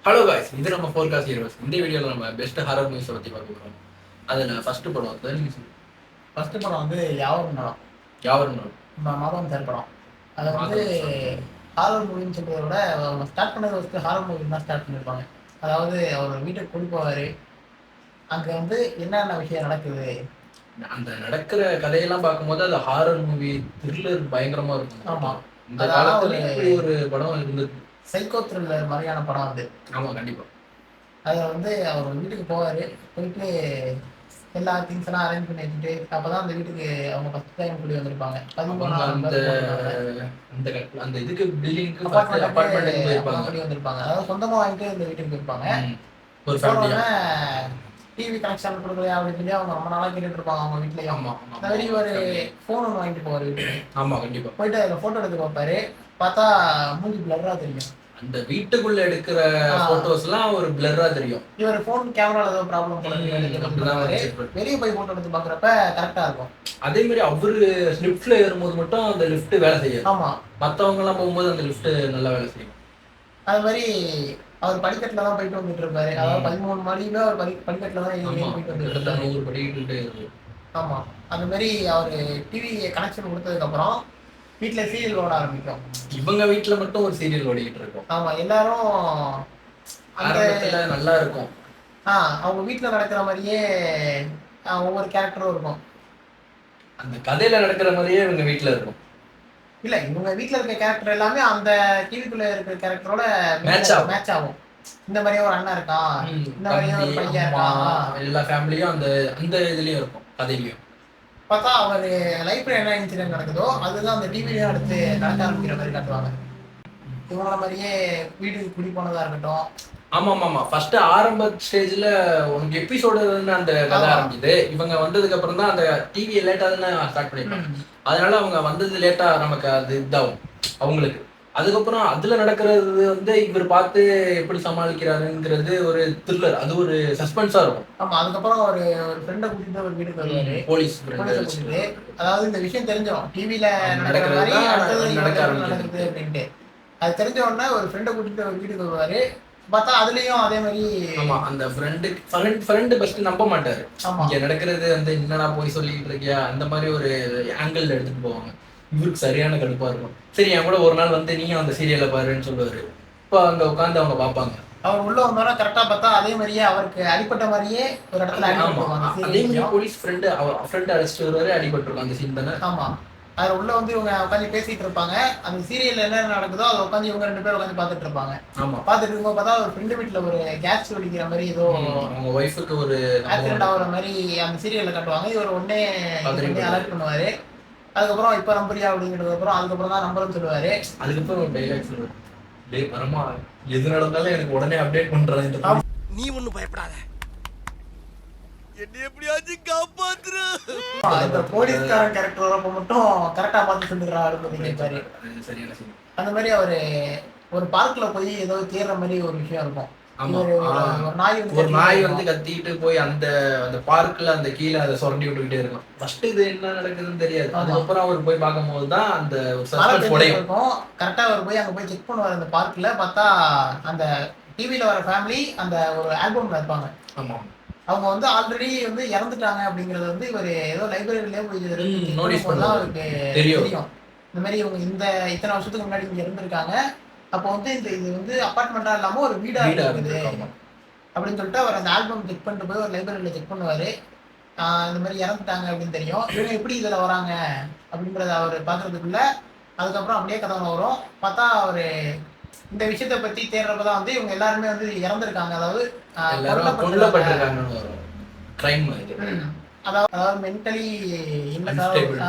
Hello guys, இது நம்ம forecast heroes. இந்த வீடியோவில் நம்ம பெஸ்ட் ஹாரர் மூவிஸை பற்றி பார்க்க போகிறோம். அதில் ஃபர்ஸ்ட் படம் வந்து ஃபர்ஸ்ட் படம் வந்து யாவரும் படம். யாவரும் மாதவன் சார் படம். அதை வந்து ஹாரர் மூவின்னு சொல்றதை விட அவங்க ஸ்டார்ட் பண்ணது ஃபஸ்ட்டு ஹாரர் மூவின்னு தான் ஸ்டார்ட் பண்ணியிருப்பாங்க. அதாவது அவர் வீட்டுக்கு கொண்டு போவார், அங்கே வந்து என்னென்ன விஷயம் நடக்குது, அந்த நடக்கிற கதையெல்லாம் பார்க்கும்போது அது ஹாரர் மூவி த்ரில்லர் பயங்கரமா இருக்கும். ஆமாம், இந்த காலத்துல ஒரு படம் இருந்தது, சைக்கோ த்ரில்லர் மாதிரியான படம் அது. ஆமாம், கண்டிப்பா. அதில் வந்து அவர் வீட்டுக்கு போவார், போயிட்டு எல்லா திங்ஸ் எல்லாம் அரேஞ்ச் பண்ணி வச்சுட்டு அப்பதான் அந்த வீட்டுக்கு அவங்க ஃபர்ஸ்ட் டைம் கூடி வந்திருப்பாங்க. அந்த இதுக்கு பில்டிங்க்கு அபார்ட்மெண்ட் கூடி வந்திருப்பாங்க. அதாவது சொந்தமா வாங்கிட்டு இந்த வீட்டுக்கு போயிருப்பாங்க. ஒரு ஃபேமிலியா டிவி கனெக்ஷன் கொடுக்கலையா அப்படின்னு சொல்லி அவங்க ரொம்ப நாளா கேட்டுட்டு இருப்பாங்க அவங்க வீட்லயே. அந்த மாதிரி ஒரு போன் ஒன்று வாங்கிட்டு போவார் வீட்டுக்கு. ஆமா, கண்டிப்பா. போயிட்டு அதில் போட்டோ எடுத்து பார்ப்பாரு. பார்த்தா மூஞ்சி பிளர்ரா தெரியும். அந்த வீட்டுக்குள்ள எடுக்கிற போட்டோஸ் எல்லாம் ஒரு பிளர்ரா தெரியும். இவர் போன் கேமரால ஏதோ ப்ராப்ளம் வெளியே போய் போட்டோ எடுத்து பாக்குறப்ப கரெக்டா இருக்கும். அதே மாதிரி அவரு லிஃப்ட்ல ஏறும்போது மட்டும் அந்த லிஃப்ட் வேலை செய்யும். ஆமா, மத்தவங்க எல்லாம் போகும்போது அந்த லிஃப்ட் நல்லா வேலை செய்யும். அது மாதிரி அவர் படிக்கட்டுல தான் போயிட்டு வந்துட்டு இருப்பாரு. அதாவது 13 மாடியில அவர் படிக்கட்டுல தான் போயிட்டு வந்துட்டு 100 படிக்கிட்டு. ஆமா, அந்த மாதிரி அவரு டிவி கனெக்ஷன் கொடுத்ததுக்கு அப்புறம் வீட்டுல சீரியல் ஓட ஆரம்பிக்கும். இவங்க வீட்டுல மட்டும் ஒரு சீரியல் ஓடிக்கிட்டு இருக்கும். ஆமா, எல்லாரும் ஆரம்பத்துல நல்லா இருக்கும். அவங்க வீட்டுல நடக்கிற மாதிரியே ஒவ்வொரு கேரக்டரும் இருக்கும். அந்த கதையில நடக்கிற மாதிரியே இவங்க வீட்டுல இருக்கும். இல்ல, இவங்க வீட்டுல இருக்க கேரக்டர் எல்லாமே அந்த டிவிக்குள்ள இருக்கிற கேரக்டரோட மேட்ச் ஆகும். இந்த மாதிரியே ஒரு அண்ணன் இருக்கான், இந்த மாதிரியே ஒரு பையன் இருக்கான், எல்லா ஃபேமிலியும் அந்த அந்த இதுலயும் இருக்கும். கதையிலயும் பார்த்தா அவர் லைஃப்ல என்ன இன்சிடென்ட் நடக்குதோ அதுதான் அந்த டிவிலையும் அடுத்து நடக்க ஆரம்பிக்கிற மாதிரி காட்டுவாங்க. இவங்கள மாதிரியே வீட்டுக்கு குடி போனதா இருக்கட்டும். ஆமா ஆமா ஆமா, ஃபர்ஸ்ட் ஆரம்ப ஸ்டேஜ்ல உனக்கு எபிசோடு அந்த கதை ஆரம்பிக்குது. இவங்க வந்ததுக்கு அப்புறம் தான் அந்த டிவியை லேட்டா தானே ஸ்டார்ட் பண்ணிருப்பாங்க. அதனால அவங்க வந்தது லேட்டா நமக்கு அது இதாகும் அவங்களுக்கு. அதுக்கப்புறம் அதுல நடக்கிறது வந்து இவர் பார்த்து எப்படி சமாளிக்கிறாருங்கிறது ஒரு த்ரில்லர், அது ஒரு சஸ்பென்ஸா இருக்கும். ஆமா, அதுக்கப்புறம் ஒரு ஃப்ரெண்டை கூட்டிட்டு ஒரு வீட்டுக்கு வருவாரு, போலீஸ். அதாவது இந்த விஷயம் தெரிஞ்சிடும் டிவில நடக்கிறது அப்படின்ட்டு. அது தெரிஞ்ச உடனே ஒரு ஃப்ரெண்டை கூட்டிட்டு ஒரு வீட்டுக்கு வருவாரு. பார்த்தா அதுலயும் அதே மாதிரி அந்த ஃப்ரெண்டு ஃபர்ஸ்ட் நம்ப மாட்டாரு. இங்க நடக்கிறது வந்து என்னடா போய் சொல்லிட்டு இருக்கியா அந்த மாதிரி ஒரு ஆங்கிள் எடுத்துட்டு போவாங்க. இவருக்கு சரியான கடுப்பா இருக்கும். சரி, என் கூட ஒரு நாள் வந்து நீயும் அந்த சீரியலை பாருன்னு சொல்லுவாரு. இப்போ அங்க உட்காந்து அவங்க பார்ப்பாங்க. அவர் உள்ள வந்தோன்னா கரெக்டா பார்த்தா அதே மாதிரியே அவருக்கு அடிப்பட்ட மாதிரியே ஒரு இடத்துல அதே மாதிரி போலீஸ் ஃப்ரெண்டு அழைச்சிட்டு வருவாரு, அடிபட்டிருக்கும் அந்த சீன் தானே. ஆமா, அதுல உள்ள வந்து இவங்க உட்காந்து பேசிட்டு இருப்பாங்க. அந்த சீரியல்ல என்ன நடக்குதோ அதை உட்காந்து இவங்க 2 பேரும் உட்காந்து பாத்துட்டு இருப்பாங்க. ஆமா, பாத்துட்டு இருக்கும்போது பார்த்தா ஒரு ஃப்ரெண்டு வீட்டுல ஒரு கேஸ் வெடிக்கிற மாதிரி ஏதோ அவங்க ஒய்ஃபுக்கு ஒரு ஆக்சிடென்ட் ஆகுற மாதிரி அந்த சீரியல்ல காட்டுவாங்க. இவர் உடனே அலர்ட் பண்ணுவாரு. அதுக்கப்புறம் இப்ப நம்புறியா அப்படிங்கிறது அப்புறம் அதுக்கப்புறம் தான் நம்பர்னு சொல்லுவாரு. அதுக்கப்புறம் ஒரு டைலாக் சொல்லுவாரு, டேய் பரமா, எது நடந்தாலும் எனக்கு உடனே அப்டேட் பண்றேன், நீ ஒண்ணும் பயப்படாத, என்ன எப்படியாச்சும் காப்பாத்துற. இந்த போலீஸ்காரன் கேரக்டர் வரப்ப மட்டும் கரெக்டா பார்த்து சொல்லிடுறாரு. அந்த மாதிரி அவரு ஒரு பார்க்ல போய் ஏதோ தேடுற மாதிரி ஒரு விஷயம் இருக்கும். ஒரு நாய் வந்து கத்திக்கிட்டு போய் அந்த அந்த பார்க்ல அந்த கீழே அதை சுரண்டி விட்டுக்கிட்டே இருக்கும். ஃபர்ஸ்ட் இது என்ன நடக்குதுன்னு தெரியாது. அதுக்கப்புறம் அவர் போய் பார்க்கும் போதுதான் அந்த இருக்கும். கரெக்டா அவர் போய் அங்க போய் செக் பண்ணுவார் அந்த பார்க்ல. பார்த்தா அந்த டிவில வர ஃபேமிலி அந்த ஒரு ஆல்பம்ல இருப்பாங்க. ஆமா, அவங்க வந்து ஆல்ரெடி வந்து இறந்துட்டாங்க அப்படிங்கறது வந்து இவர் ஏதோ லைப்ரரியிலே போய் நோட்டீஸ் பண்ணா அவருக்கு தெரியும். இந்த மாதிரி இவங்க இத்தனை வருஷத்துக்கு முன்னாடி இங்க இருந்திருக்காங்க. அப்போ வந்து இது வந்து அப்பார்ட்மெண்டா இல்லாம ஒரு வீடா இருக்குது அப்படின்னு சொல்லிட்டு அவர் அந்த ஆல்பம் செக் பண்ணிட்டு போய் ஒரு லைப்ரரியில செக் பண்ணுவாரு. இந்த மாதிரி இறந்துட்டாங்க அப்படின்னு தெரியும். இவங்க எப்படி இதுல வராங்க அப்படின்றத அவர் பாக்குறதுக்குள்ள அதுக்கப்புறம் அப்படியே கதை வரும். பார்த்தா அவரு இந்த விஷயத்த பத்தி தேடுறப்பதான் வந்து இவங்க எல்லாருமே வந்து இறந்துருக்காங்க. அதாவது அதாவது மென்டலி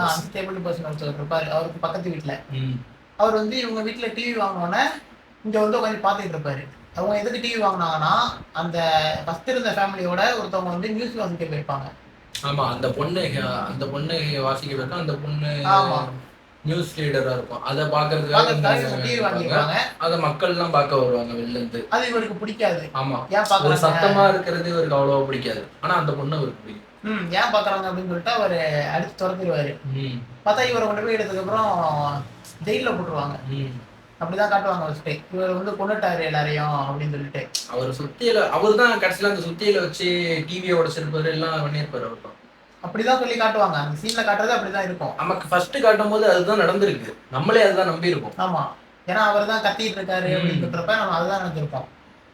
அன்ஸ்டேபிள் பர்சன் ஒருத்தர் இருப்பாரு அவருக்கு பக்கத்து வீட்டுல. அவர் வந்து இவங்க வீட்டுல டிவி வாங்கினோன்னே இங்க வந்து உட்காந்து பாத்துட்டு இருப்பாரு. அவங்க எதுக்கு டிவி வாங்கினாங்கன்னா அந்த ஃபர்ஸ்ட் இருந்த ஃபேமிலியோட ஒருத்தவங்க வந்து நியூஸ் வாசிக்க போயிருப்பாங்க. ஆமா, அந்த பொண்ணு வாசிக்க போயிருக்கோம். அந்த பொண்ணு நியூஸ் ரீடரா இருக்கும். அதை பாக்குறதுக்காக டிவி வாங்கிருப்பாங்க. அத மக்கள் எல்லாம் பார்க்க வருவாங்க வெளில இருந்து. அது இவருக்கு பிடிக்காது. ஆமா, ஒரு சத்தமா இருக்கிறது இவருக்கு அவ்வளவா பிடிக்காது. ஆனா அந்த பொண்ணு அவருக்கு பிடிக்கும். ஏன் பாக்குறாங்க அப்படின்னு சொல்லிட்டு அவரு அடிச்சு துரத்திடுவாரு. பார்த்தா இவரை கொண்டு போய் எடுத்ததுக்கு அப்புறம் ஜெயில போட்டுருவாங்க. அப்படிதான் காட்டுவாங்க ஃபர்ஸ்ட். இவர் வந்து கொண்டுட்டாரு எல்லாரையும் அப்படின்னு சொல்லிட்டு. அவர் சுத்தியில அவர் தான் கடைசியில அந்த சுத்தியில வச்சு டிவியை உடைச்சிருப்பாரு, எல்லாம் பண்ணியிருப்பாரு அவர் தான். அப்படிதான் சொல்லி காட்டுவாங்க. அந்த சீன்ல காட்டுறது அப்படிதான் இருக்கும். நமக்கு ஃபர்ஸ்ட் காட்டும் போது அதுதான் நடந்திருக்கு, நம்மளே அதுதான் நம்பி இருக்கோம். ஆமா, ஏன்னா அவர் தான் கத்திட்டு இருக்காரு அப்படின்னு சொல்றப்ப நம்ம அதுதான் நினைச்சிருப்போம்.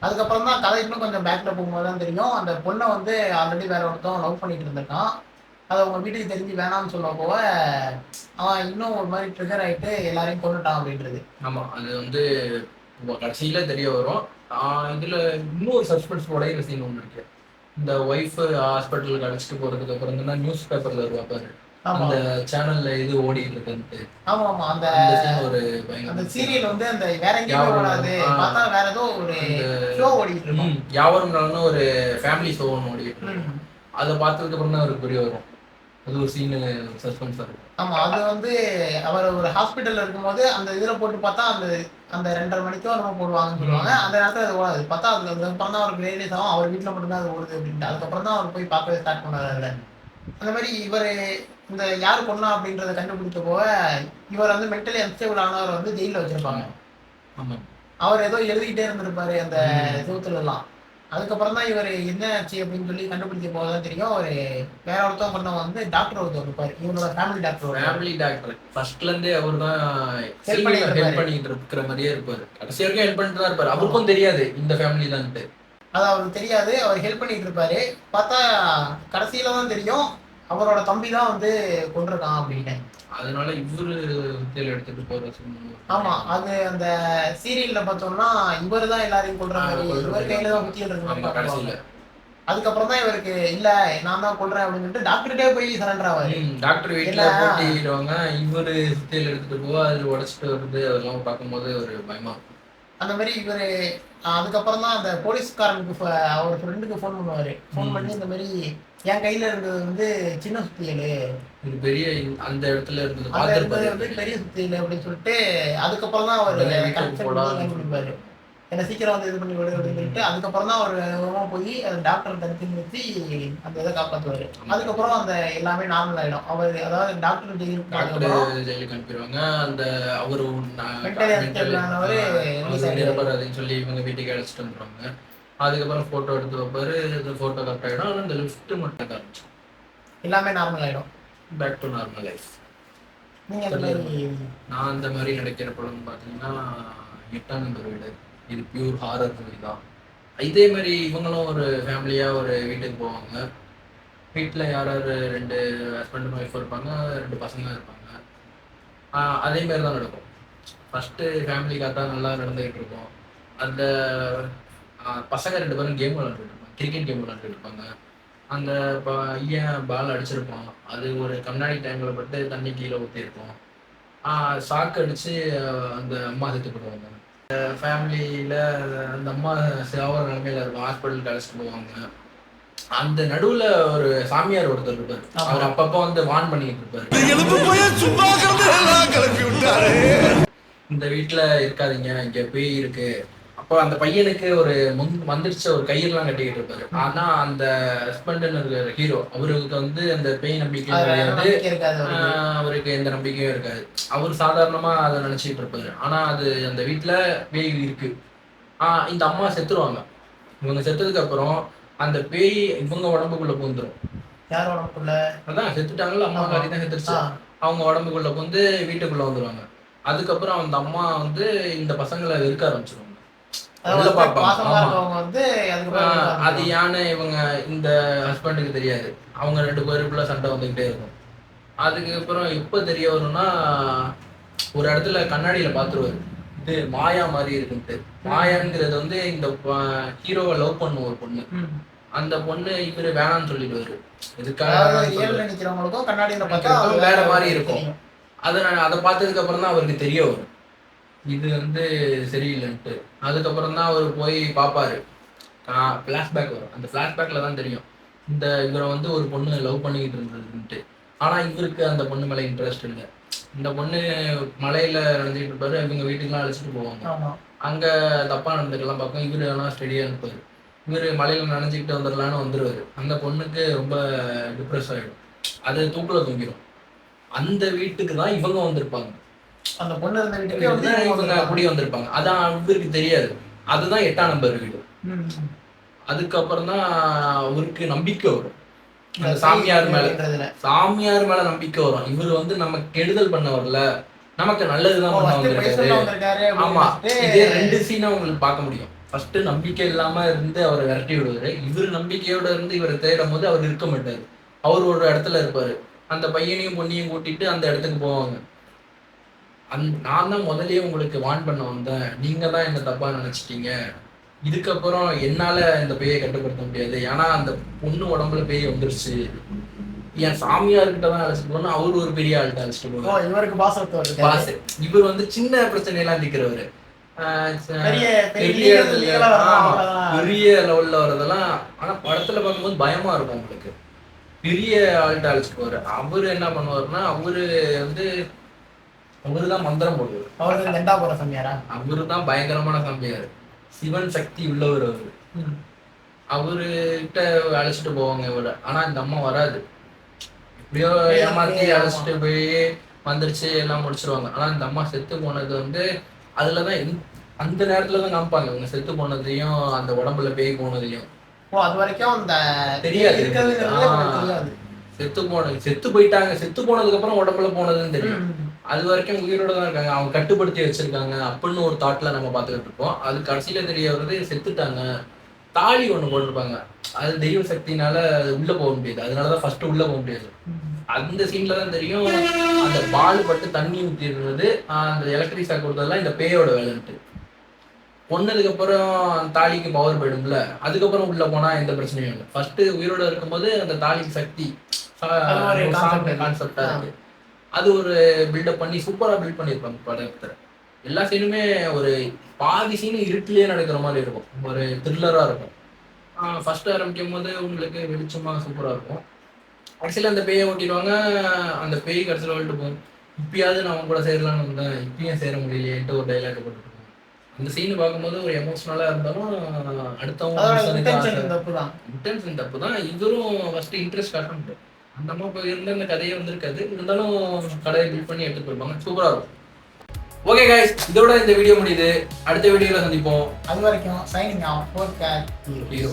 அதுக்கப்புறம் தான் கதை இன்னும் கொஞ்சம் பேக்ல போகும்போது தான் தெரியும், அந்த பொண்ணை வந்து ஆல்ரெடி வேற ஒருத்தன் லவ் பண்ணிட்டு இருந்திருக்கான். அதை அவங்க வீட்டுக்கு தெரிஞ்சு வேணாம்னு சொல்ல போக அவன் இன்னும் ஒரு மாதிரி ட்ரிகர் ஆயிட்டு எல்லாரையும் கொண்டுட்டான் அப்படின்றது. ஆமா, அது வந்து கடைசியில தெரிய வரும். இதுல இன்னொரு சஸ்பென்ஸ் உடையிற சீன் ஒன்று இருக்கு. இந்த ஒய்ஃப் ஹாஸ்பிட்டலுக்கு அழைச்சிட்டு போறதுக்கு அப்புறம் தான் நியூஸ் பேப்பர்ல வருவா பாரு, அந்த சேனல்ல இது ஓடிட்டு இருக்குன்ட்டு. ஆமா ஆமா, அந்த சீன் ஒரு அந்த சீரியல் வந்து அந்த வேற எங்கேயும் ஓடாது, பார்த்தா வேற ஏதோ ஒரு ஷோ ஓடிட்டு இருக்கும். யாவரும் நலன்னு ஒரு ஃபேமிலி ஷோ ஒன்று ஓடிட்டு இருக்கும். அதை பார்த்ததுக்கு அப்புறம் தான் அவருக்கு புரிய வரும். அது ஒரு சீன் சஸ்பென்ஸா இருக்கும். ஆமா, அது வந்து அவர் ஒரு ஹாஸ்பிட்டல்ல இருக்கும்போது அந்த இதுல போட்டு பார்த்தா அந்த அந்த 2:30 மணிக்கோ நம்ம போடுவாங்கன்னு சொல்லுவாங்க. அந்த நேரத்துல அது ஓடாது. பார்த்தா அதுக்கப்புறம் தான் அவருக்கு ரியலைஸ் ஆகும் அவர் வீட்டுல மட்டும்தான் அது ஓடுது அப்படின்ட்டு. அதுக்கப்புறம் தான் அவர் போய் பார்க்கவே ஸ்டார்ட் பண்ணாரு. அந்த மாதிரி இவர் இந்த யாரு கொண்டா அப்படின்றத கண்டுபிடிச்ச போக இவர் வந்து மென்டலி அன்ஸ்டேபிள் ஆனவர் வந்து ஜெயில வச்சிருப்பாங்க. ஆமா, அவர் ஏதோ எழுதிக்கிட்டே இருந்திருப்பாரு அந்த செவுத்துல எல்லாம். அதுக்கப்புறம் தான் இவர் என்ன ஆச்சு அப்படின்னு சொல்லி கண்டுபிடிச்ச போதுதான் தெரியும், ஒரு வேற ஒருத்தவங்க கொண்டவங்க வந்து டாக்டர் ஒருத்தர் இருப்பாரு, இவனோட ஃபேமிலி டாக்டர். ஃபர்ஸ்ட்ல இருந்தே அவர் தான் ஹெல்ப் பண்ணிட்டு இருக்கிற மாதிரியே இருப்பாரு. கடைசி வரைக்கும் ஹெல்ப் பண்ணிட்டு தான் இருப்பாரு. அவருக்கும் தெரியாது இந்த ஃபேமிலி தான்ட்டு. அது அவருக்கு தெரியாது, அவர் ஹெல்ப் பண்ணிட்டு இருப்பாரு. பார்த்தா கடைசியில தான் தெரியும் அவரோட தம்பி தான் வந்து கொண்டிருக்கான் அப்படின்னு. அதனால இவரு தேல் எடுத்துட்டு போற. ஆமா, அது அந்த சீரியல்ல பார்த்தோம்னா இவர் தான் எல்லாரையும் கொல்ற மாதிரி, இவர் கையில தான் குத்திட்டு இருக்கு கடைசியில. அதுக்கப்புறம் தான் இவருக்கு இல்ல நான் தான் கொல்றேன் அப்படின்னு சொல்லிட்டு டாக்டர்கிட்டே போய் சரண்டர் ஆவாரு. டாக்டர் வீட்டுல போட்டிடுவாங்க, இவரு தேல் எடுத்துட்டு போவா, அது உடைச்சிட்டு வருது. அதெல்லாம் பார்க்கும்போது ஒரு பயமா இருக்கும். அந்த மாதிரி இவரு அதுக்கப்புறம் தான் அந்த போலீஸ்காரனுக்கு அவர் ஃப்ரெண்டுக்கு ஃபோன் பண்ணுவாரு. ஃபோன் பண்ணி இந்த மாதிரி என் கையில இருந்தது வந்து சின்ன சுத்தியலு, இது பெரிய அந்த இடத்துல இருந்தது வந்து பெரிய சுத்தியலு அப்படின்னு சொல்லிட்டு அதுக்கப்புறம் தான் அவர் கண்டுபிடிப்பாரு. என்ன சீக்கிரம் வந்து இது பண்ணி விடு அப்படின்னு சொல்லிட்டு அதுக்கப்புறம் தான் அவர் போய் அந்த டாக்டர் தடுத்து நிறுத்தி அந்த இதை காப்பாற்றுவாரு. அதுக்கப்புறம் அந்த எல்லாமே நார்மல் ஆயிடும். அவர் அதாவது டாக்டர் ஜெயிலுக்கு அனுப்பிடுவாங்க. அந்த அவரு சொல்லி இவங்க வீட்டுக்கு அழைச்சிட்டு வந்துருவாங்க. அதுக்கப்புறம் போட்டோ எடுத்து வைப்பாரு. இந்த போட்டோ கரெக்ட் ஆகிடும். ஆனால் இந்த லிஃப்ட் மட்டும் காமிச்சு எல்லாமே நார்மல் ஆகிடும். Back to normal life. நான் அந்த மாதிரி நடிக்கிற படம் பார்த்தீங்கன்னா 8ஆம் நம்பர் வீடு. இது பியூர் ஹாரர் மூவி தான். இதே மாதிரி இவங்களும் ஒரு ஃபேமிலியாக ஒரு வீட்டுக்கு போவாங்க. வீட்டில் யாராவது 2 ஹஸ்பண்ட் அண்ட் ஒய்ஃப் இருப்பாங்க, 2 பசங்க இருப்பாங்க. அதே மாதிரி தான் நடக்கும். ஃபஸ்ட்டு ஃபேமிலிக்காக தான் நல்லா நடந்துகிட்டு இருக்கும். அந்த பசங்க 2 பேரும் கேம் விளாண்டுட்டு இருப்பாங்க, கிரிக்கெட் கேம் விளாண்டுட்டு இருப்பாங்க. அந்த பையன் பால் அடிச்சிருப்பான். அது ஒரு கண்ணாடி டைமில் பட்டு தண்ணி கீழே ஊற்றிருப்போம். சாக்கு அடித்து அந்த அம்மா செத்து போடுவாங்க. ஃபேமிலியில் அந்த அம்மா சாவர நிலைமையில இருக்கும். ஹாஸ்பிட்டலுக்கு அழைச்சிட்டு போவாங்க. அந்த நடுவில் ஒரு சாமியார் ஒருத்தர் இருப்பார். அவர் அப்பப்போ வந்து வார்ன் பண்ணிட்டு இருப்பாரு, இந்த வீட்டில் இருக்காதீங்க, இங்கே பேய் இருக்கு. அப்போ அந்த பையனுக்கு ஒரு வந்துருச்ச ஒரு கயிறுலாம் கட்டிக்கிட்டு இருப்பாரு. ஆனா அந்த ஹஸ்பண்ட்னு இருக்கிற ஹீரோ அவருக்கு வந்து அந்த பேய் நம்பிக்கை கிடையாது, அவருக்கு எந்த நம்பிக்கையும் இருக்காது. அவர் சாதாரணமா அதை நினைச்சிட்டு இருப்பாரு. ஆனா அது அந்த வீட்டுல பேய் இருக்கு. இந்த அம்மா செத்துருவாங்க. இவங்க செத்ததுக்கு அப்புறம் அந்த பேய் இவங்க உடம்புக்குள்ள பூந்துரும். யார் உடம்புக்குள்ள? அதான் செத்துட்டாங்கல்ல, அம்மா காரி தான் செத்துருச்சு. அவங்க உடம்புக்குள்ள பூந்து வீட்டுக்குள்ள வந்துருவாங்க. அதுக்கப்புறம் அந்த அம்மா வந்து இந்த பசங்களை இருக்க ஆரம்பிச்சிருவாங்க. அது யானை இவங்க இந்த ஹஸ்பண்டுக்கு தெரியாது. அவங்க 2 பேருக்குள்ள சண்டை வந்துகிட்டே இருக்கும். அதுக்கப்புறம் எப்ப தெரிய வரும்னா ஒரு இடத்துல கண்ணாடியில பாத்துருவாரு, இது மாயா மாதிரி இருக்குன்ட்டு. மாயாங்கிறது வந்து இந்த ஹீரோவை லவ் பண்ணும் ஒரு பொண்ணு. அந்த பொண்ணு இவரு வேணான்னு சொல்லிடுவாரு. எதுக்காக கண்ணாடியில வேற மாதிரி இருக்கும். அதை பார்த்ததுக்கு அப்புறம் தான் அவருக்கு தெரிய வரும் இது வந்து சரியில்லைன்ட்டு. அதுக்கப்புறம் தான் அவர் போய் பார்ப்பாரு. ஃப்ளாஷ்பேக் வரும். அந்த ஃப்ளாஷ்பேக்கில் தான் தெரியும் இந்த இவரை வந்து ஒரு பொண்ணு லவ் பண்ணிக்கிட்டு இருந்ததுன்ட்டு. ஆனால் இவருக்கு அந்த பொண்ணு மேலே இன்ட்ரெஸ்ட் இல்லை. இந்த பொண்ணு மலையில் நடந்துக்கிட்டு இருப்பாரு. இவங்க வீட்டுக்கெலாம் அழைச்சிட்டு போவாங்க. அங்கே தப்பாக நடந்துக்கலாம் பார்க்கும். இவர் ஆனால் ஸ்டடியாக இருப்பார். இவர் மலையில் நனைஞ்சிக்கிட்டு வந்துடலான்னு வந்துடுவார். அந்த பொண்ணுக்கு ரொம்ப டிப்ரெஸ் ஆகிடும். அது தூக்கில் தூங்கிடும். அந்த வீட்டுக்கு தான் இவங்க வந்திருப்பாங்க. அந்த பொண்ணு இருந்த வீட்டுக்கு வந்து இவங்க குடி வந்திருப்பாங்க. அதான் இவருக்கு தெரியாது. அதுதான் 8ஆம் நம்பர் வீடு. அதுக்கப்புறம் தான் அவருக்கு நம்பிக்கை வரும். அந்த சாமியார் மேல நம்பிக்கை வரும். இவரு வந்து நமக்கு கெடுதல் பண்ண வரல, நமக்கு நல்லதுதான் பண்ண வந்திருக்காரு. ஆமா, இதே 2 சீனை உங்களுக்கு பார்க்க முடியும். ஃபர்ஸ்ட் நம்பிக்கை இல்லாம இருந்து அவரை விரட்டி விடுவாரு. இவரு நம்பிக்கையோட இருந்து இவரை தேடும் போது அவர் இருக்க மாட்டாரு. அவர் ஒரு இடத்துல இருப்பாரு. அந்த பையனையும் பொண்ணையும் கூட்டிட்டு அந்த இடத்துக்கு போவாங்க. நான் தான் முதல்லயே உங்களுக்கு வார்ன் பண்ண வந்தேன், நீங்க தான் என்ன தப்பா நினைச்சிட்டீங்க, இதுக்கப்புறம் என்னால இந்த பேயை கட்டுப்படுத்த முடியாது, ஏன்னா அந்த பொண்ணு உடம்புல பேய் வந்துருச்சு, என் சாமியார்கிட்ட தான் அழைச்சிட்டு போனா அவரு ஒரு பெரிய ஆள்கிட்ட அழைச்சிட்டு போவாங்க. இவருக்கு பாஸ். இவர் வந்து சின்ன பிரச்சனை எல்லாம் தீக்கிறவரு. பெரிய லெவல்ல வர்றதெல்லாம் ஆனா படத்துல பார்க்கும்போது பயமா இருக்கும் உங்களுக்கு. பெரிய ஆள்கிட்ட அழைச்சிட்டு போவாரு. அவரு என்ன பண்ணுவாருன்னா அவருதான் மந்திரம் போடுவாரு. அவருதான் பயங்கரமான சாமியார். சிவன் சக்தி உள்ளவர் அவரு. அவருகிட்ட அழைச்சிட்டு போவாங்க இவரை. ஆனா இந்த அம்மா வராது. எப்படியோ ஏமாத்தி அழைச்சிட்டு போய் வந்துருச்சு, எல்லாம் முடிச்சிருவாங்க. ஆனா இந்த அம்மா செத்து போனது வந்து அதுலதான் அந்த நேரத்துலதான் காமிப்பாங்க இவங்க செத்து போனதையும் அந்த உடம்புல பேய் போனதையும். அது வரைக்கும் தெரியாது. செத்து போயிட்டாங்க, செத்து போனதுக்கு அப்புறம் உடம்புல போனதுன்னு தெரியும். அது வரைக்கும் உயிரோட தான் இருக்காங்க, அவங்க கட்டுப்படுத்தி வச்சிருக்காங்க அப்படின்னு ஒரு தாட்ல நம்ம பார்த்துக்கிட்டு இருப்போம். அது கடைசியில தெரிய வருது செத்துட்டாங்க. தாலி ஒண்ணு போட்டிருப்பாங்க, அது தெய்வ சக்தினால அது உள்ள போக முடியாது. அதனாலதான் ஃபர்ஸ்ட் உள்ள போக முடியாது. அந்த சீன்ல தான் தெரியும் அந்த பால் பட்டு தண்ணி ஊத்தி இருந்தது, அந்த எலக்ட்ரிக் ஷாக் கொடுத்ததெல்லாம் இந்த பேயோட வேலைன்ட்டு. பொண்ணதுக்கு அப்புறம் தாலிக்கு பவர் போயிடும்ல, அதுக்கப்புறம் உள்ள போனா எந்த பிரச்சனையும் இல்லை. ஃபர்ஸ்ட் உயிரோட இருக்கும்போது அந்த தாலிக்கு சக்தி கான்செப்டா இருக்கு. அது ஒரு பில்டப் பண்ணி சூப்பரா பில்ட் பண்ணிருப்பாங்க படத்துல. எல்லா சீனுமே ஒரு பாதி சீனு இருட்டிலேயே நடக்கிற மாதிரி இருக்கும், ஒரு த்ரில்லரா இருக்கும். ஃபர்ஸ்ட் ஆரம்பிக்கும் போது உங்களுக்கு வெளிச்சமா சூப்பரா இருக்கும். கடைசியில அந்த பேயை ஓட்டிடுவாங்க. அந்த பேய் கடைசியில் வந்துட்டு போகும், இப்பயாவது நான் அவங்க கூட சேரலான்னு வந்தேன், இப்பயும் சேர முடியலையேன்ட்டு ஒரு டைலாக் போட்டுருக்கோம். அந்த சீன் பார்க்கும்போது ஒரு எமோஷனலா இருந்தாலும் அடுத்தவங்க இன்டென்ஷன் தப்பு தான். இவரும் ஃபர்ஸ்ட் இன்ட்ரெஸ்ட் காட்டணும். அந்த அம்மா இப்போ இருந்த அந்த கதையே வந்திருக்காது, இருந்தாலும் கதையை பில்ட் பண்ணி எடுத்துட்டு போயிருப்பாங்க. சூப்பரா இருக்கும். ஓகே கைஸ், இதோட இந்த வீடியோ முடியுது. அடுத்த வீடியோல சந்திப்போம். அது வரைக்கும் சைனிங் ஆஃப். ஹீரோ.